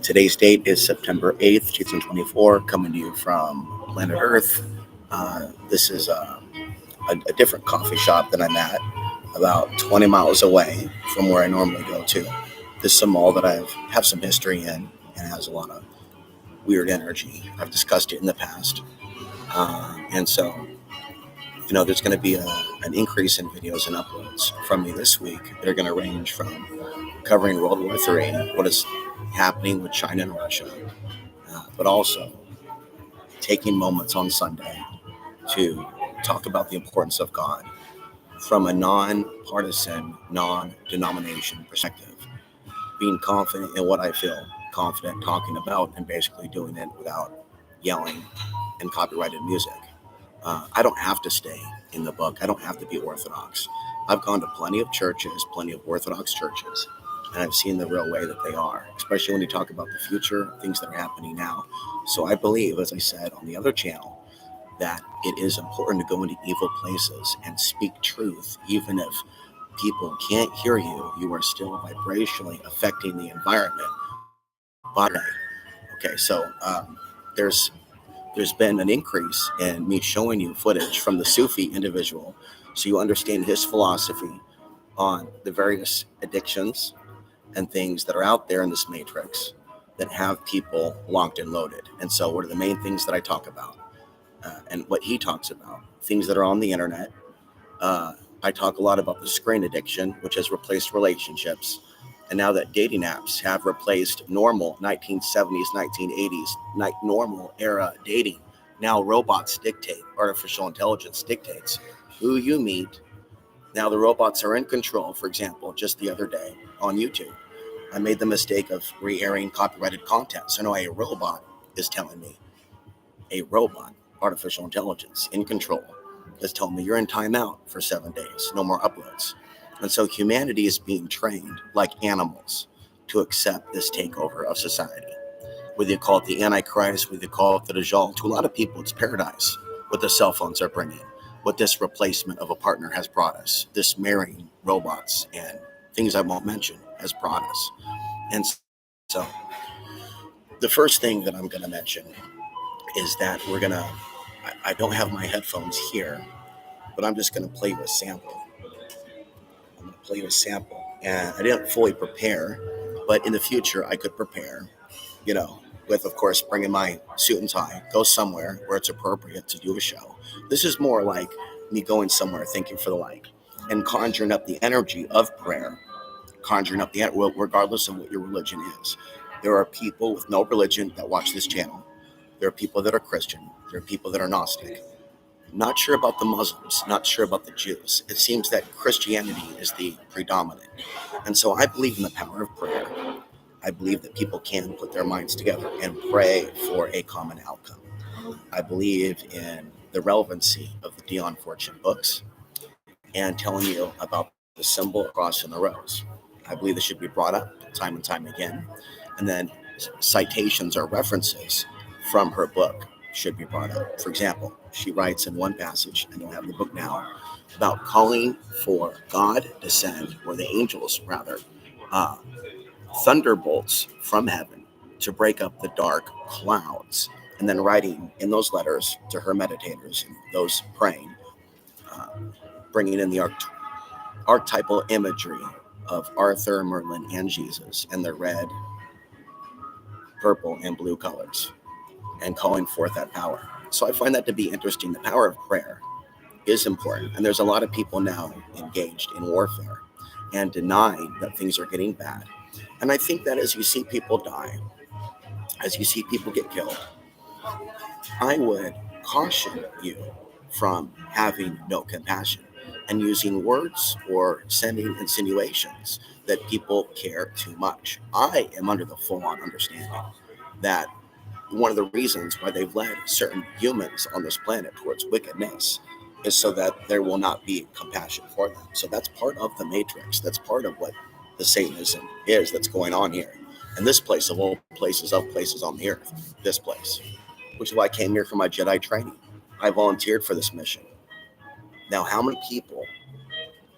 Today's date is September 8th, 2024, coming to you from planet Earth. This is a different coffee shop that I'm at, about 20 miles away from where I normally go to. This is a mall that I have some history in and has a lot of weird energy. I've discussed it in the past. And so, there's going to be an increase in videos and uploads from me this week. They're going to range from covering World War III, what is happening with China and Russia, but also taking moments on Sunday to talk about the importance of God from a non-partisan, non-denomination perspective, being confident in what I feel confident talking about and basically doing it without yelling and copyrighted music. I don't have to stay in the book. I don't have to be Orthodox. I've gone to plenty of churches, plenty of Orthodox churches, and I've seen the real way that they are, especially when you talk about the future, things that are happening now. So I believe, as I said on the other channel, that it is important to go into evil places and speak truth, even if people can't hear you. You are still vibrationally affecting the environment. Okay, so there's been an increase in me showing you footage from the Sufi individual, so you understand his philosophy on the various addictions and things that are out there in this matrix that have people locked and loaded. And so what are the main things that I talk about? And what he talks about, things that are on the internet. I talk a lot about the screen addiction, which has replaced relationships. And now that dating apps have replaced normal 1970s, 1980s, normal era dating, now robots dictate, artificial intelligence dictates who you meet. Now the robots are in control. For example, just the other day on YouTube, I made the mistake of re-airing copyrighted content. So now a robot is telling me, artificial intelligence in control, is telling me you're in timeout for 7 days, no more uploads. And so humanity is being trained like animals to accept this takeover of society. Whether you call it the Antichrist, whether you call it the Dajjal, to a lot of people it's paradise, what the cell phones are bringing, what this replacement of a partner has brought us, this marrying robots and things I won't mention has brought us. And so the first thing that I'm going to mention is that I don't have my headphones here, but I'm just going to play you a sample. And I didn't fully prepare, but in the future I could prepare, with, of course, bringing my suit and tie, go somewhere where it's appropriate to do a show. This is more like me going somewhere thinking for the light and conjuring up the energy of prayer, regardless of what your religion is. There are people with no religion that watch this channel. There are people that are Christian. There are people that are Gnostic. Not sure about the Muslims, not sure about the Jews. It seems that Christianity is the predominant. And so I believe in the power of prayer. I believe that people can put their minds together and pray for a common outcome. I believe in the relevancy of the Dion Fortune books and telling you about the symbol across in the rose. I believe this should be brought up time and time again. And then citations or references from her book should be brought up. For example, she writes in one passage, I don't have the book now, about calling for God to send, or the angels rather, thunderbolts from heaven to break up the dark clouds, and then writing in those letters to her meditators and those praying, bringing in the archetypal imagery of Arthur, Merlin, and Jesus and their red, purple, and blue colors, and calling forth that power. So I find that to be interesting. The power of prayer is important, and there's a lot of people now engaged in warfare and denying that things are getting bad. And I think that as you see people die, as you see people get killed, I would caution you from having no compassion and using words or sending insinuations that people care too much. I am under the full-on understanding that one of the reasons why they've led certain humans on this planet towards wickedness is so that there will not be compassion for them. So that's part of the matrix. That's part of what the Satanism is that's going on here. And this place of all places on the earth, this place, which is why I came here for my Jedi training. I volunteered for this mission. Now, how many people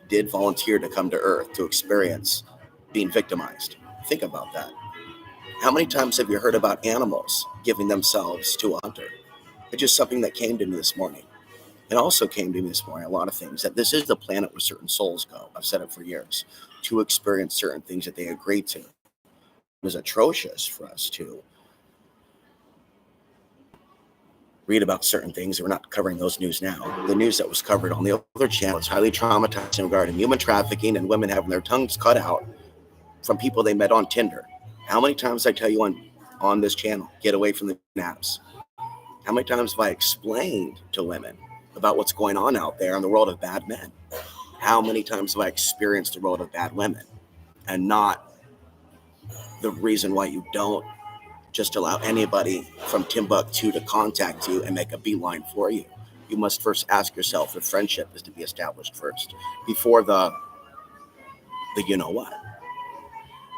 did volunteer to come to Earth to experience being victimized? Think about that. How many times have you heard about animals giving themselves to a hunter? It's just something that came to me this morning. It also came to me this morning, a lot of things, that this is the planet where certain souls go. I've said it for years, to experience certain things that they agreed to. It was atrocious for us to read about certain things. We're not covering those news now. The news that was covered on the other channel is highly traumatizing regarding human trafficking and women having their tongues cut out from people they met on Tinder. How many times I tell you on this channel, get away from the apps? How many times have I explained to women about what's going on out there in the world of bad men? How many times have I experienced the world of bad women, and not the reason why you don't just allow anybody from Timbuktu to contact you and make a beeline for you? You must first ask yourself if friendship is to be established first before the you know what.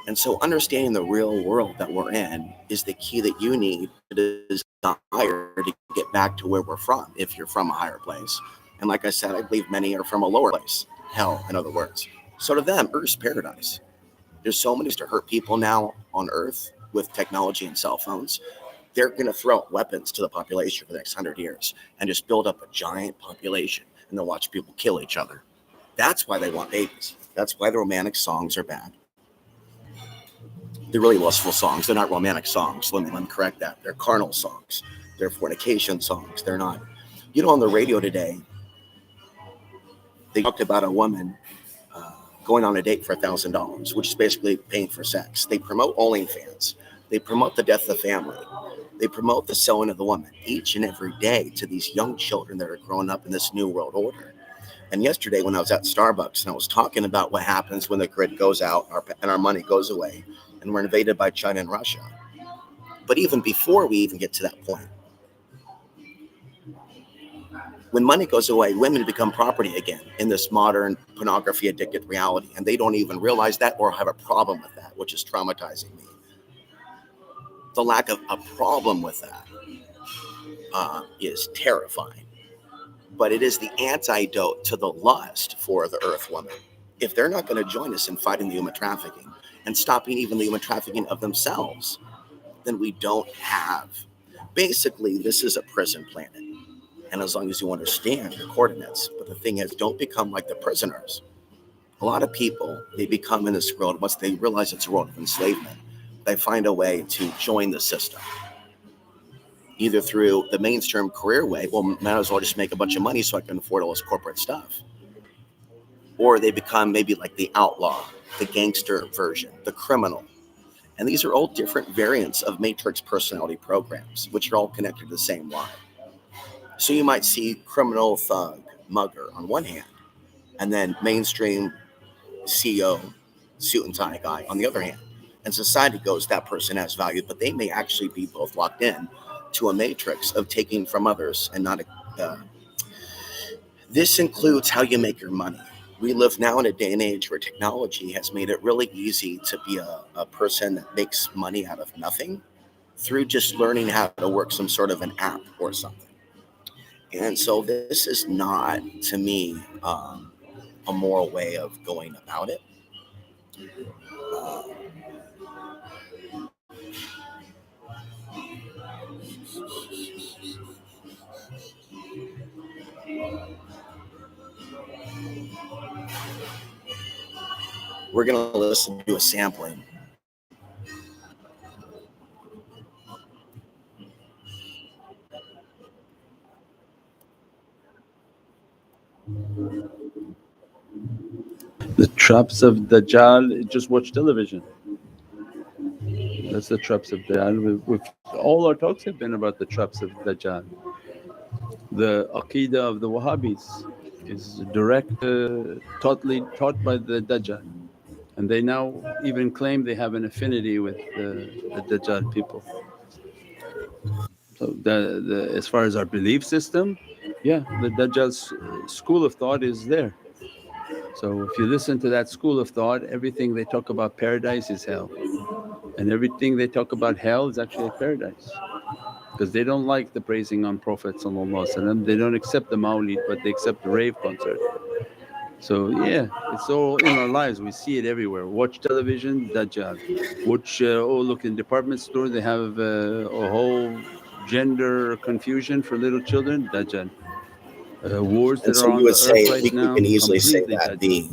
And so understanding the real world that we're in is the key that you need to desire to get back to where we're from, if you're from a higher place. And like I said, I believe many are from a lower place, hell, in other words. So to them, Earth's paradise. There's so many to hurt people now on Earth with technology and cell phones. They're going to throw out weapons to the population for the next 100 years and just build up a giant population, and they'll watch people kill each other. That's why they want babies. That's why the romantic songs are bad. They're really lustful songs. They're not romantic songs. Let me correct that. They're carnal songs. They're fornication songs. They're not. On the radio today, they talked about a woman going on a date for $1,000, which is basically paying for sex. They promote OnlyFans. They promote the death of the family. They promote the selling of the woman each and every day to these young children that are growing up in this new world order. And yesterday when I was at Starbucks and I was talking about what happens when the grid goes out and our money goes away and we're invaded by China and Russia. But even before we even get to that point, when money goes away, women become property again in this modern pornography addicted reality. And they don't even realize that or have a problem with that, which is traumatizing me. The lack of a problem with that is terrifying. But it is the antidote to the lust for the Earth woman. If they're not going to join us in fighting the human trafficking and stopping even the human trafficking of themselves, then we don't have. Basically, this is a prison planet. And as long as you understand the coordinates, but the thing is, don't become like the prisoners. A lot of people, they become in this world, once they realize it's a world of enslavement, they find a way to join the system. Either through the mainstream career way, well, might as well just make a bunch of money so I can afford all this corporate stuff. Or they become maybe like the outlaw, the gangster version, the criminal. And these are all different variants of matrix personality programs, which are all connected to the same line. So you might see criminal, thug, mugger on one hand, and then mainstream CEO, suit and tie guy on the other hand. And society goes, that person has value, but they may actually be both locked in to a matrix of taking from others and not. This includes how you make your money. We live now in a day and age where technology has made it really easy to be a person that makes money out of nothing through just learning how to work some sort of an app or something. And so this is not, to me, a moral way of going about it. We're going to listen to a sampling. The traps of Dajjal. Just watch television. That's the traps of Dajjal. All our talks have been about the traps of Dajjal. The Aqidah of the Wahhabis is direct, taught by the Dajjal, and they now even claim they have an affinity with the Dajjal people. So as far as our belief system, yeah, the Dajjal's school of thought is there. So if you listen to that school of thought, everything they talk about paradise is hell, and everything they talk about hell is actually paradise, because they don't like the praising on Prophet. They don't accept the mawlid, but they accept the rave concert. So yeah, it's all in our lives. We see it everywhere. Watch television, Dajjal. Watch, oh look, in department store they have a whole gender confusion for little children, Dajjal. Wars And that so are you on the would earth say right we now, can easily say completely that Dajjal. the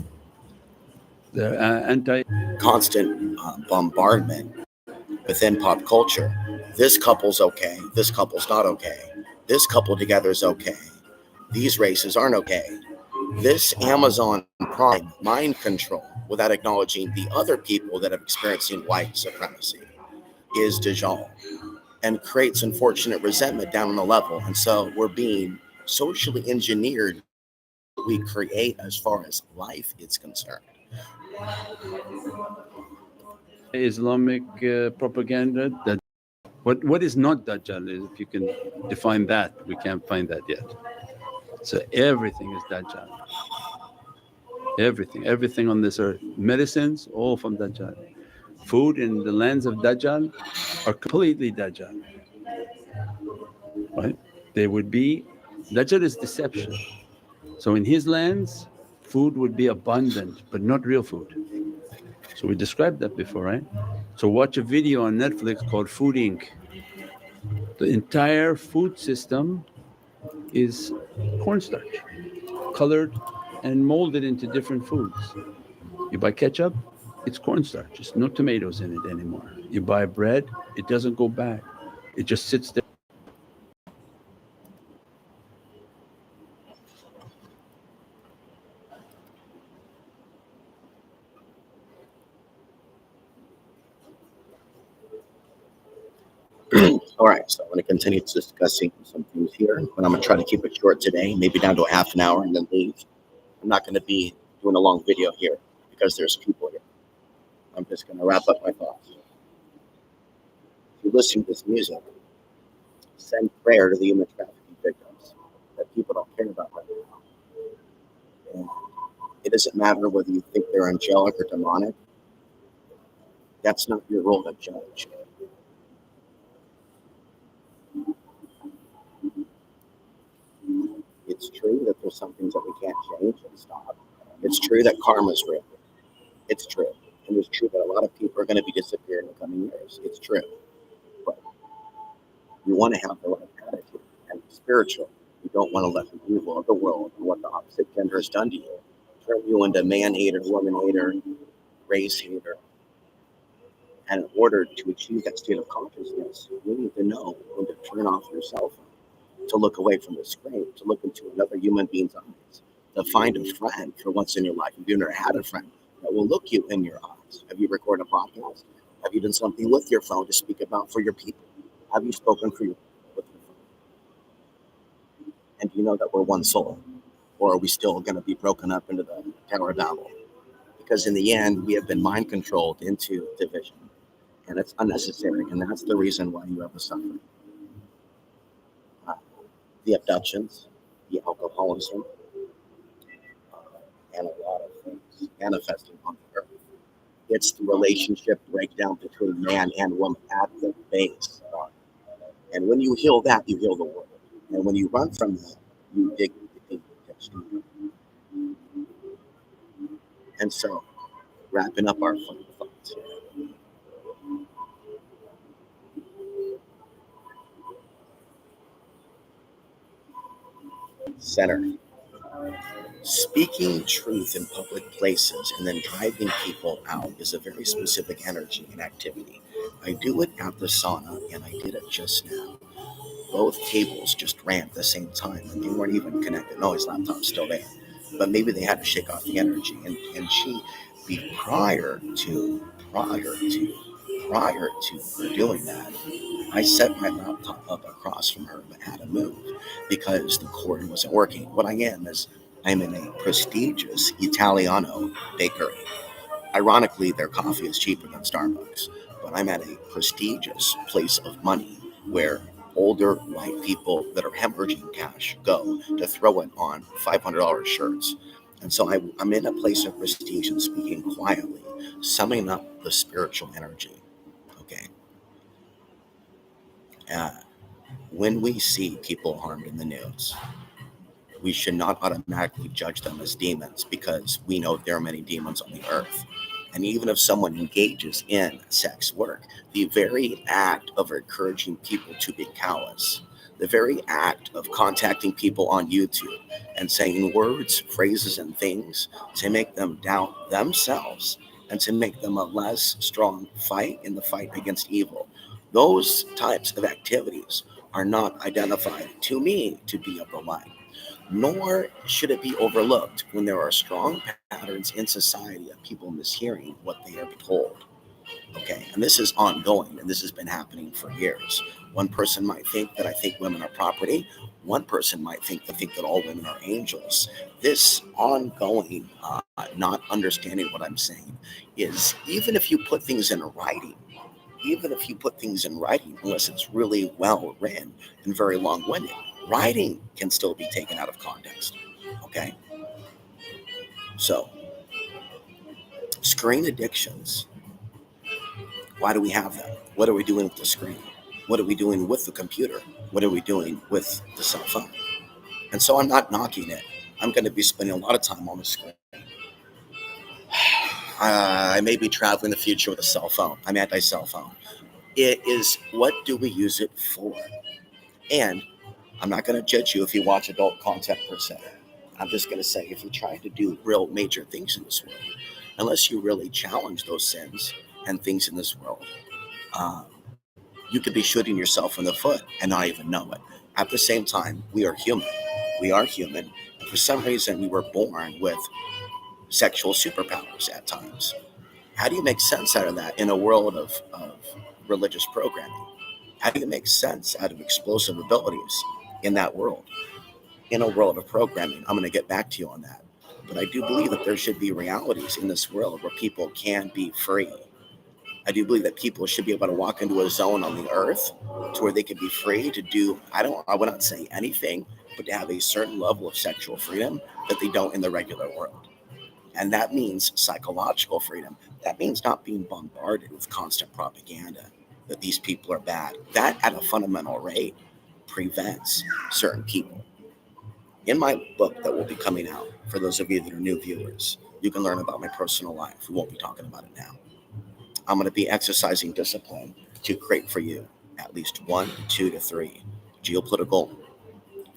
The anti constant bombardment within pop culture. This couple's okay. This couple's not okay. This couple together is okay. These races aren't okay. This Amazon Prime mind control without acknowledging the other people that are experiencing white supremacy is Dijon and creates unfortunate resentment down on the level. And so we're being socially engineered what we create as far as life is concerned. Islamic propaganda. That what is not Dajjal is, if you can define that, we can't find that yet. So everything is Dajjal. Everything on this earth, medicines, all from Dajjal. Food in the lands of Dajjal are completely Dajjal, right? They would be, Dajjal is deception. So in his lands food would be abundant but not real food. So we described that before, right? So watch a video on Netflix called Food Inc. The entire food system is cornstarch, colored and molded into different foods. You buy ketchup, it's cornstarch, there's no tomatoes in it anymore. You buy bread, it doesn't go bad, it just sits there. All right, so I'm going to continue discussing some things here, but I'm going to try to keep it short today, maybe down to a half an hour and then leave. I'm not going to be doing a long video here because there's people here. I'm just going to wrap up my thoughts. If you listen to this music, send prayer to the human trafficking victims that people don't care about right now. And it doesn't matter whether you think they're angelic or demonic. That's not your role to judge. It's true that there's some things that we can't change and stop. It's true that karma's real. It's true. And it's true that a lot of people are going to be disappearing in the coming years. It's true. But you want to have the right attitude and be spiritual. You don't want to let the evil of the world and what the opposite gender has done to you turn you into man hater, woman hater, race hater. And in order to achieve that state of consciousness, you need to know when to turn off your cell phone, to look away from the screen, to look into another human being's eyes, to find a friend for once in your life. If you've never had a friend that will look you in your eyes, have you recorded a podcast? Have you done something with your phone to speak about for your people? Have you spoken for your with your phone? And do you know that we're one soul? Or are we still going to be broken up into the Tower of Babel? Because in the end, we have been mind controlled into division. And it's unnecessary. And that's the reason why you have the suffering. Uh, the abductions, the alcoholism, uh, and a lot of things manifesting on the earth. It's the relationship breakdown between man and woman at the base. And when you heal that, you heal the world. And when you run from that, you dig the ditch deeper. And so, wrapping up our final thoughts here. Center. Speaking truth in public places and then driving people out is a very specific energy and activity. I do it at the sauna and I did it just now. Both cables just ran at the same time and they weren't even connected. No, his laptop's still there. But maybe they had to shake off the energy. And she be prior to her doing that, I set my laptop up across from her but had to move because the cord wasn't working. What I am is I'm in a prestigious Italiano bakery. Ironically, their coffee is cheaper than Starbucks, but I'm at a prestigious place of money where older white people that are hemorrhaging cash go to throw it on $500 shirts. And so I'm in a place of prestige and speaking quietly, summing up the spiritual energy. Okay. Uh, when we see people harmed in the news, we should not automatically judge them as demons because we know there are many demons on the earth. And even if someone engages in sex work, the very act of encouraging people to be callous, the very act of contacting people on YouTube and saying words, phrases, and things to make them doubt themselves and to make them a less strong fight in the fight against evil, those types of activities are not identified to me to be of the light, nor should it be overlooked when there are strong patterns in society of people mishearing what they are told. Okay, and this is ongoing, and this has been happening for years. One person might think that I think women are property. One person might think that all women are angels. This ongoing, not understanding what I'm saying, is even if you put things in writing, unless it's really well written and very long-winded, writing can still be taken out of context. Okay, so screen addictions. Why do we have them? What are we doing with the screen? What are we doing with the computer? What are we doing with the cell phone? And so I'm not knocking it. I'm going to be spending a lot of time on the screen. I may be traveling the future with a cell phone. I'm anti-cell phone. It is, what do we use it for? And I'm not going to judge you if you watch adult content per se. I'm just going to say, if you try to do real major things in this world, unless you really challenge those sins and things in this world, you could be shooting yourself in the foot and not even know it. At the same time, we are human. We are human. And for some reason, we were born with sexual superpowers at times. How do you make sense out of that in a world of religious programming? How do you make sense out of explosive abilities in that world? In a world of programming, I'm going to get back to you on that. But I do believe that there should be realities in this world where people can be free. I do believe that people should be able to walk into a zone on the earth to where they could be free to do, I would not say anything, but to have a certain level of sexual freedom that they don't in the regular world. And that means psychological freedom. That means not being bombarded with constant propaganda that these people are bad. That, at a fundamental rate, prevents certain people. In my book that will be coming out, for those of you that are new viewers, you can learn about my personal life. We won't be talking about it now. I'm going to be exercising discipline to create for you at least 1, 2 to 3 geopolitical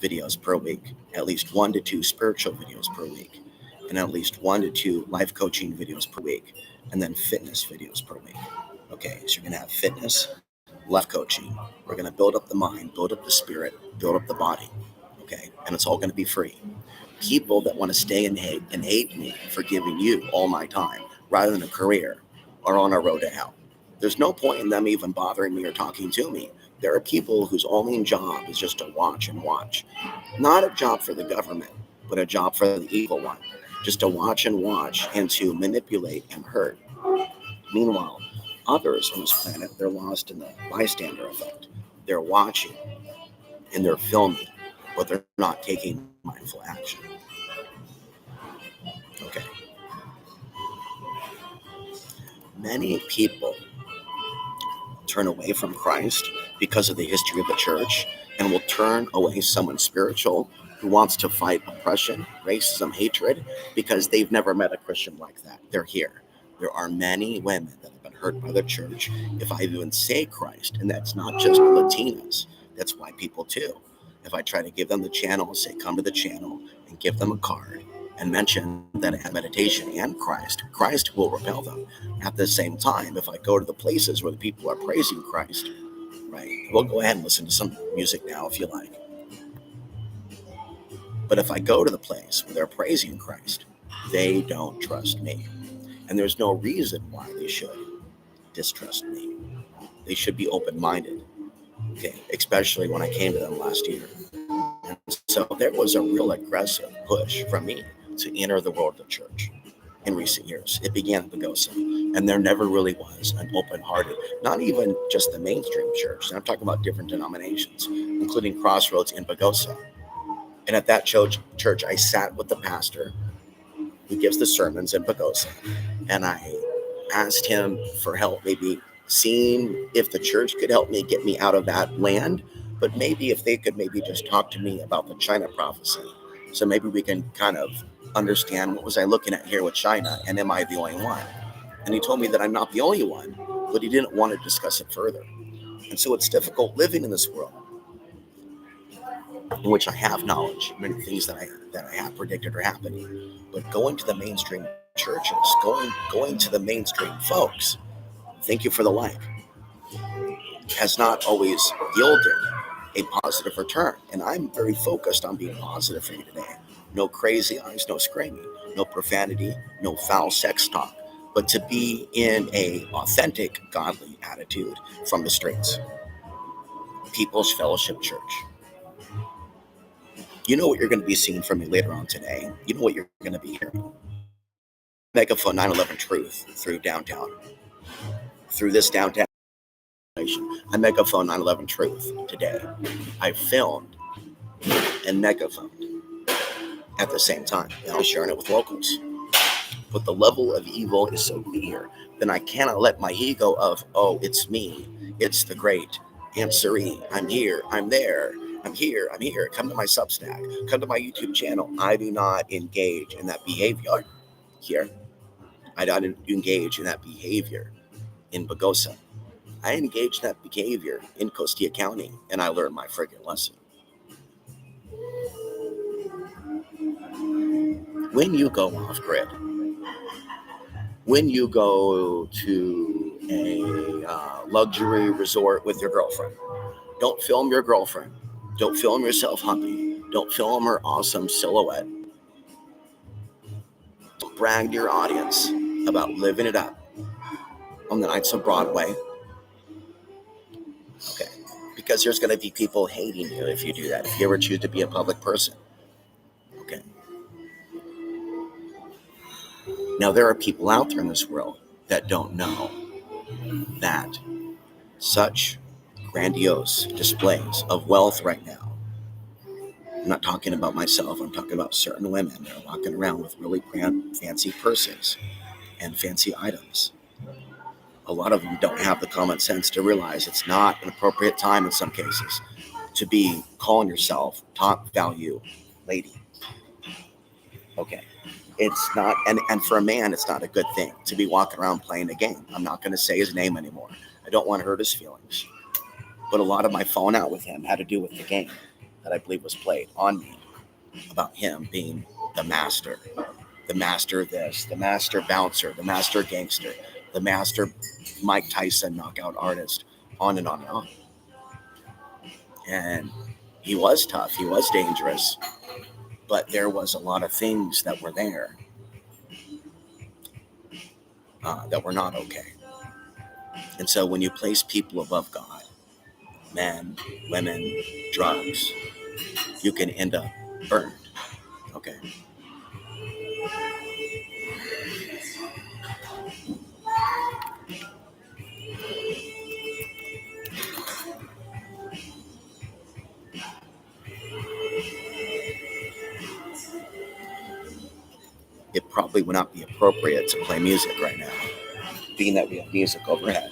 videos per week, at least 1 to 2 spiritual videos per week, and at least 1 to 2 life coaching videos per week, and then fitness videos per week. Okay, so you're going to have fitness, life coaching. We're going to build up the mind, build up the spirit, build up the body. Okay, and it's all going to be free. People that want to stay and hate me for giving you all my time rather than a career are on a road to hell. There's no point in them even bothering me or talking to me. There are people whose only job is just to watch and watch. Not a job for the government, but a job for the evil one. Just to watch and watch and to manipulate and hurt. Meanwhile, others on this planet, they're lost in the bystander effect. They're watching and they're filming, but they're not taking mindful action. Okay. Many people turn away from Christ because of the history of the church and will turn away someone spiritual who wants to fight oppression, racism, hatred, because they've never met a Christian like that. They're here. There are many women that have been hurt by the church. If I even say Christ, and that's not just Latinas, that's white people too. If I try to give them the channel, say come to the channel, and give them a card, and mention that I have meditation and Christ will repel them. At the same time, if I go to the places where the people are praising Christ, right, we'll go ahead and listen to some music now if you like. But if I go to the place where they're praising Christ, they don't trust me. And there's no reason why they should distrust me. They should be open-minded, okay, especially when I came to them last year. And so there was a real aggressive push from me to enter the world of the church in recent years. It began at Pagosa, and there never really was an open-hearted, not even just the mainstream church. And I'm talking about different denominations, including Crossroads in Pagosa. And at that church, I sat with the pastor who gives the sermons in Pagosa, and I asked him for help, maybe seeing if the church could help me get me out of that land, but maybe if they could maybe just talk to me about the China prophecy So maybe we can kind of understand, what was I looking at here with China, and am I the only one? And he told me that I'm not the only one, but he didn't want to discuss it further. And so it's difficult living in this world in which I have knowledge, many things that I have predicted are happening. But going to the mainstream churches, going to the mainstream folks, thank you for the like, has not always yielded a positive return. And I'm very focused on being positive for you today. No crazy eyes, no screaming, no profanity, no foul sex talk, but to be in a authentic, godly attitude from the streets. People's Fellowship Church. You know what you're going to be seeing from me later on today. You know what you're going to be hearing. Megaphone 9/11 truth through downtown. Through this downtown. I megaphone 9/11 truth today. I filmed and megaphone at the same time. And I'm sharing it with locals. But the level of evil is so clear, then I cannot let my ego of, oh, it's me, it's the great Ansary, I'm here, I'm there, I'm here, come to my Substack, come to my YouTube channel. I do not engage in that behavior here. I don't engage in that behavior in Bagosa. I engage in that behavior in Costilla County, and I learned my friggin' lesson. When you go off grid, when you go to a luxury resort with your girlfriend, don't film your girlfriend. Don't film yourself humping. Don't film her awesome silhouette. Don't brag to your audience about living it up on the nights of Broadway. Okay. Because there's going to be people hating you if you do that, if you ever choose to be a public person. Okay. Now, there are people out there in this world that don't know that such grandiose displays of wealth right now. I'm not talking about myself. I'm talking about certain women that are walking around with really fancy purses and fancy items. A lot of them don't have the common sense to realize it's not an appropriate time in some cases to be calling yourself top value lady. Okay. It's not, and for a man, it's not a good thing to be walking around playing a game. I'm not going to say his name anymore. I don't want to hurt his feelings. But a lot of my falling out with him had to do with the game that I believe was played on me about him being the master of this, the master bouncer, the master gangster, the master Mike Tyson knockout artist, on and on and on. And he was tough, he was dangerous, but there was a lot of things that were there that were not okay. And so when you place people above God, men, women, drugs, you can end up burned. Okay. It probably would not be appropriate to play music right now, being that we have music overhead.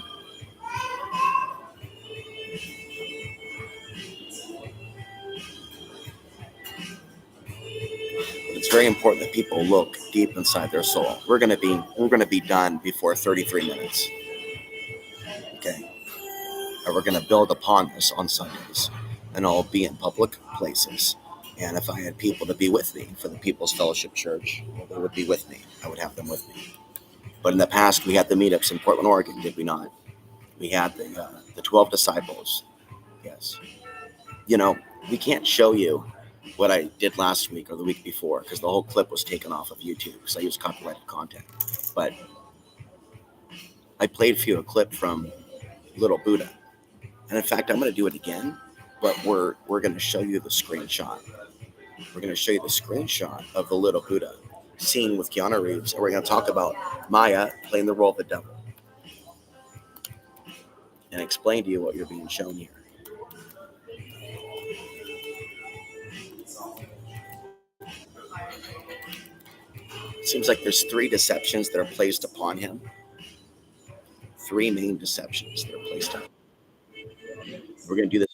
It's very important that people look deep inside their soul. We're going to be done before 33 minutes. Okay. And we're going to build upon this on Sundays, and I'll be in public places. And if I had people to be with me for the People's Fellowship Church, well, they would be with me. I would have them with me. But in the past, we had the meetups in Portland, Oregon, did we not? We had the 12 disciples. Yes. You know, we can't show you what I did last week or the week before because the whole clip was taken off of YouTube because I use copyrighted content. But I played for you a clip from Little Buddha. And in fact, I'm going to do it again, but we're going to show you the screenshot. We're going to show you the screenshot of the Little Buddha scene with Keanu Reeves. And we're going to talk about Maya playing the role of the devil and explain to you what you're being shown here. It seems like there's 3 deceptions that are placed upon him. 3 main deceptions that are placed on him. We're going to do this.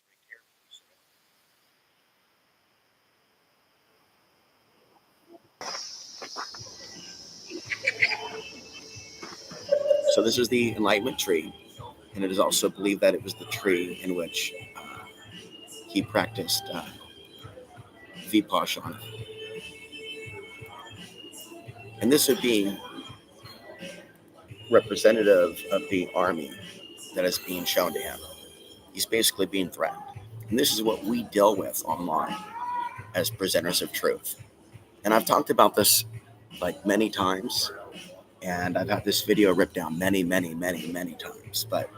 this is the Enlightenment tree, and it is also believed that it was the tree in which he practiced Vipassana. And this would be representative of the army that is being shown to him. He's basically being threatened. And this is what we deal with online as presenters of truth. And I've talked about this like many times, and I've had this video ripped down many times. But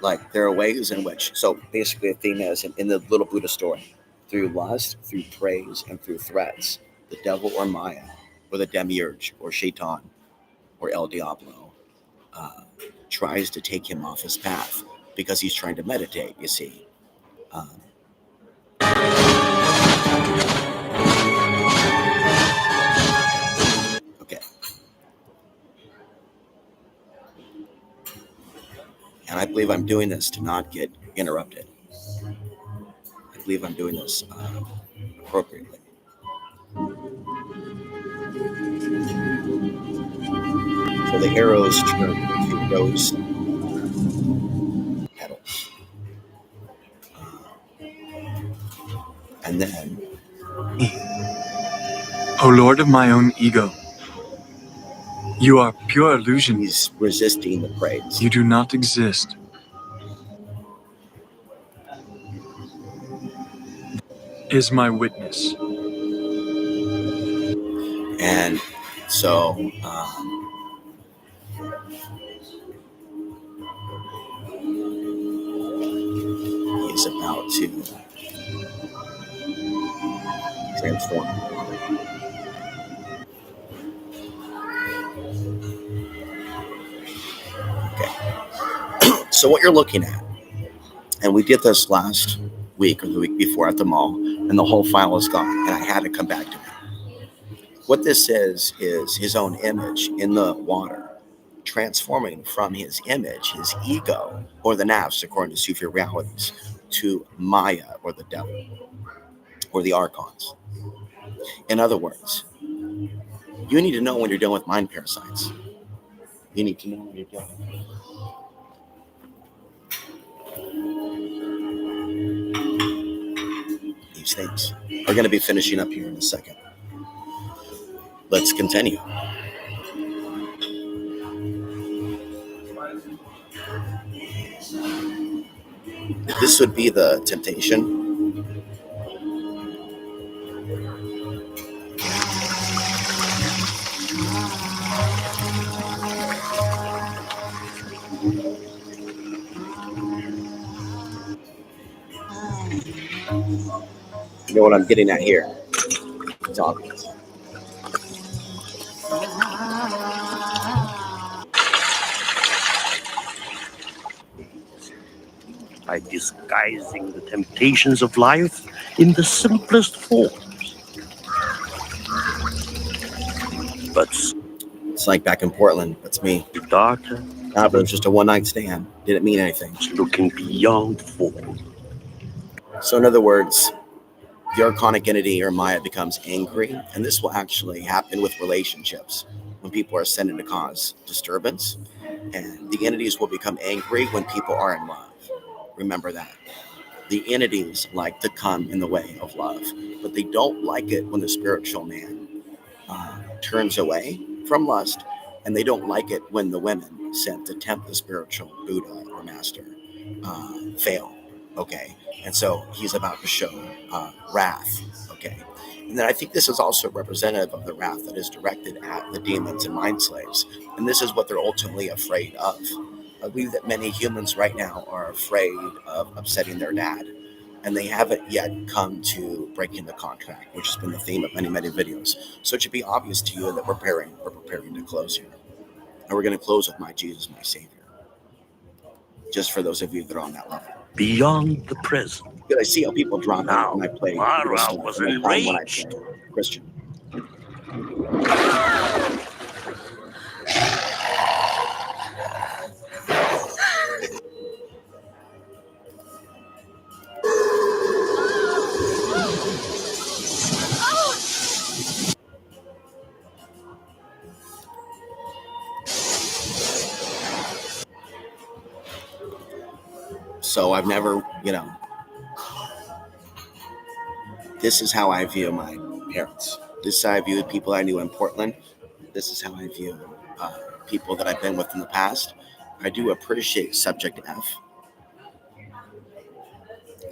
like there are ways in which, so basically the theme is in the little Buddha story, through lust, through praise, and through threats, the devil or Maya, or the demiurge, or Shaitan, or El Diablo, tries to take him off his path because he's trying to meditate, you see. Okay. And I believe I'm doing this to not get interrupted. I believe I'm doing this appropriately. So the arrows turn to rose petals. And then, O Lord of my own ego, you are pure illusion. he's resisting the praise. You do not exist. Is my witness. And so he's about to transform. Okay. So what you're looking at, and we did this last week or the week before at the mall, and the whole file is gone, and I had to come back to it. What this is his own image in the water, transforming from his image, his ego, or the nafs, according to Sufi realities, to Maya, or the devil, or the archons. In other words, you need to know when you're dealing with mind parasites. You need to know when you're dealing with these things. We're going to be finishing up here in a second. Let's continue. This would be the temptation. You know what I'm getting at here? It's obvious. By disguising the temptations of life in the simplest forms. But It's like back in Portland. That's me. the darker, But it was just a one-night stand. Didn't mean anything. looking beyond form. So in other words, the archonic entity or Maya becomes angry, and this will actually happen with relationships when people are sending to cause disturbance, and the entities will become angry when people are in love. Remember that. The entities like to come in the way of love, but they don't like it when the spiritual man turns away from lust, and they don't like it when the women sent to tempt the spiritual Buddha or master fail. Okay, and so he's about to show wrath. Okay, and then I think this is also representative of the wrath that is directed at the demons and mind slaves, and this is what they're ultimately afraid of. I believe that many humans right now are afraid of upsetting their dad, and they haven't yet come to breaking the contract, which has been the theme of many videos. So it should be obvious to you that we're preparing to close here, and we're going to close with my Jesus, my Savior. Just for those of you that are on that level. Beyond the present. Because I see how people drop out when I play Mara Christian, was when I play enraged. Christian. So I've never, this is how I view my parents. This is how I view the people I knew in Portland. This is how I view people that I've been with in the past. I do appreciate Subject F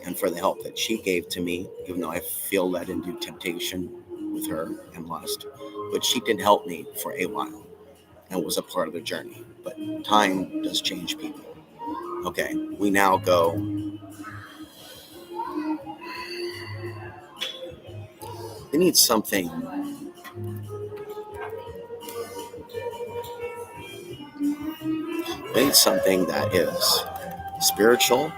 and for the help that she gave to me, even though I feel led into temptation with her and lust. But she did help me for a while and was a part of the journey. But time does change people. Okay, we now go. We need something. We need something that is spiritual.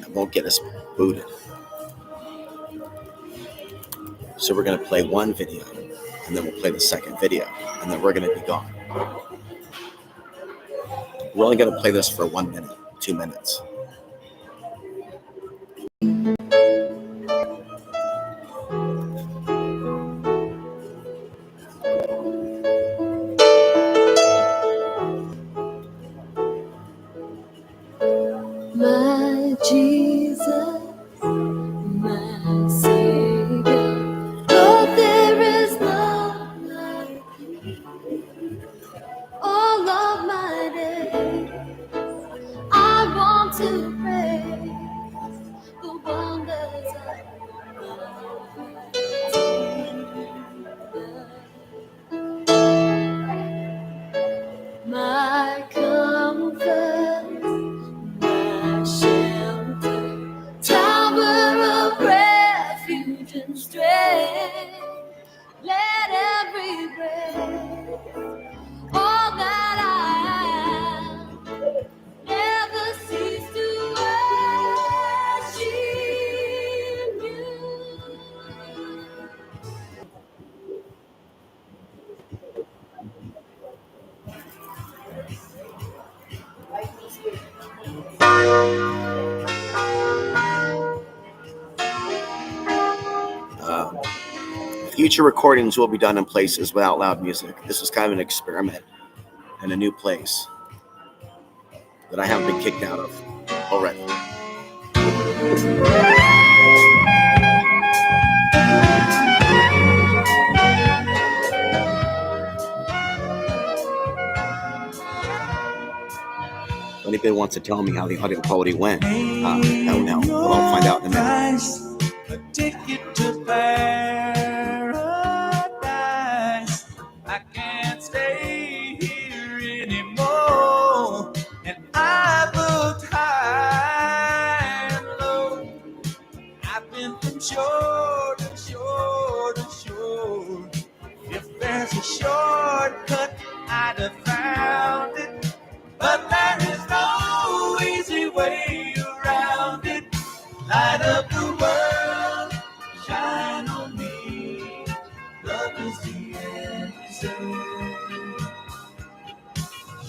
That won't get us booted. So we're going to play one video, and then we'll play the second video, and then we're going to be gone. We're only going to play this for 1 minute, 2 minutes. My Jesus, my Savior, Lord, there is none like you. All of my days, I want to praise the wonders of my comfort, my shelter, tower of refuge and strength. Let every breath, all that I am, never cease to worship you. Future recordings will be done in places without loud music. This is kind of an experiment in a new place that I haven't been kicked out of already. If anybody wants to tell me how the audio quality went, I don't know. We'll all find out in a minute. A ticket to paradise. I can't stay here anymore. And I looked high and low. I've been from shore to shore to shore. If there's a shortcut, I'd have found it. But there is no easy way around it. Light up the world, shine on me. Love is the answer.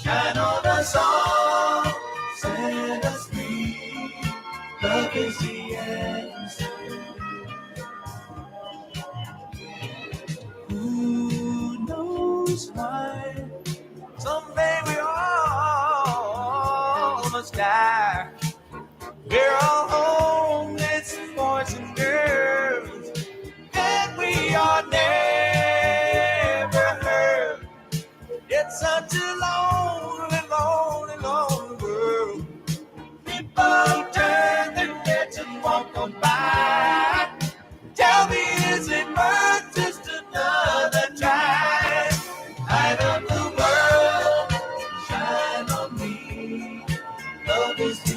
Shine on us all, set us free. Love is the answer. Who knows why? Someday we all must die. We're all homeless boys and girls, and we are never heard. It's such a lonely, lonely, lonely world. People turn their heads and walk on by. Tell me, is it worth just another try? Light up the world, shine on me. Love is the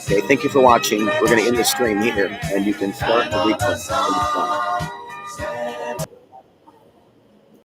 Okay, thank you for watching. We're going to end the stream here, and you can start the replay anytime.